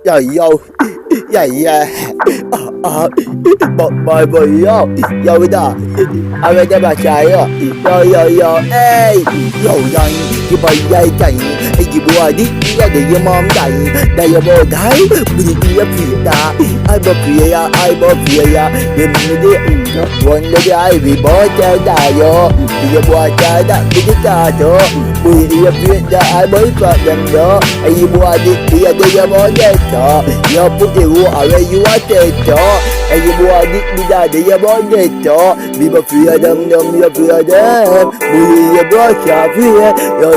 Yo yo, yeah yeah, boy boy yo, yo da, ai da ba chai yo, hey, yo yang, you boy yai kai, ai you boy di, ya de your mom dai, da yo boy dai, budi ya pi da, ai bo pi ya, ye mi de, one de ai bi boy cha da yo, you boy cha da, budi cha cho, budi ya pi da ai boy fa dam yo, ai you boy di, ya de yo boy yo put the war away you are dead and you boy dick me daddy you born dead be my freedom you freedom we you brought your fear yo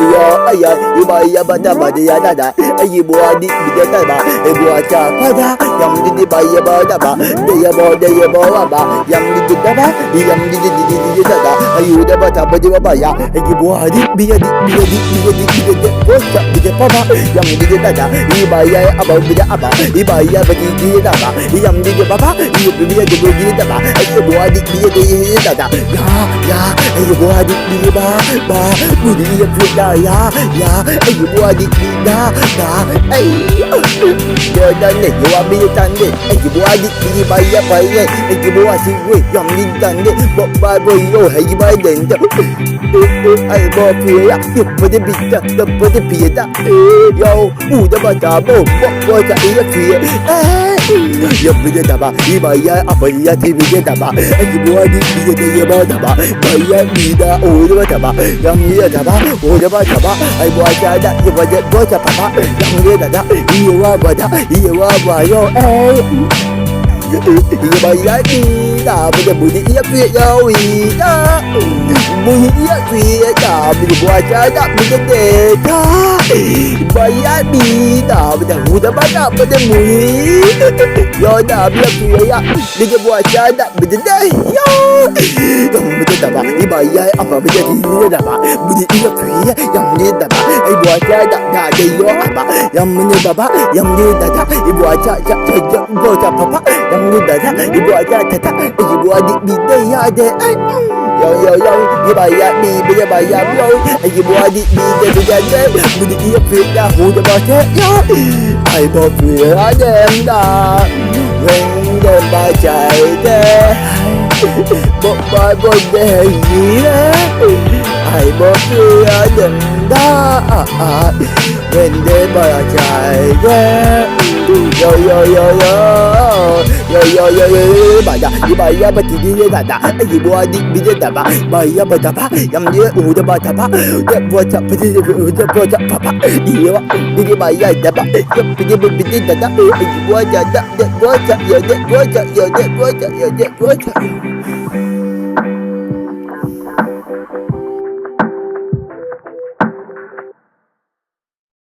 you buy your butter body ya dada and you boy dick me dead ba and boy cha pada yam di buy your butter ba de your boy ba yam di dada yam di dada you the butter body ba ya and you boy dick be a dick what's up with the papa yam di dada you buy ya about the aba iba ya bagi dia dah yam dia baba you be dia bagi dah ayo buat dia dah ya ayo buat dia ba budi dia dah ya ayo buat dia dah ayo dia dah ni you ambil tan ni ayo buat dia bayar ayo buat si we yam ni tan ni baba boy yo ayo bayar den ayo buat dia ya pada bisa pada piada yo udah baca bo iya kuya ya bida daba iba ya apa ya tibi daba aji buat dia dia ba daba bayar bida udah daba yang dia daba udah daba ai buat ada dia buat apa yang dia dada iya wa yo iya bayar bida bida budi iya kuya yo budi iya kuya bida buat ada bida deta bayar bida bida udah banyak pada mui yo dah bila kuya dia buat ada bida dah yo bida dah dibayar apa bida dia dah budi iya kuya yang dia dah ai buat ada dah dia yo apa yang ni baba yang dia dah ibu aja buat apa yang dia dah ibu aja tata ibu adik bida ya ada yo dibayar bida bayar yo ibu adik bida budi iya kuya udah baca yo ai bo kuya dem da when dem baca deh bo deh ai bo kuya dem da when dem baca deh yo bayar bati dia dah ai bo adik bida dah bayar berapa yang dia udah berapa dia buat apa dia buat apa iya dia bayar dah dia berbeda dah dia buat dah dia buat ya dia buat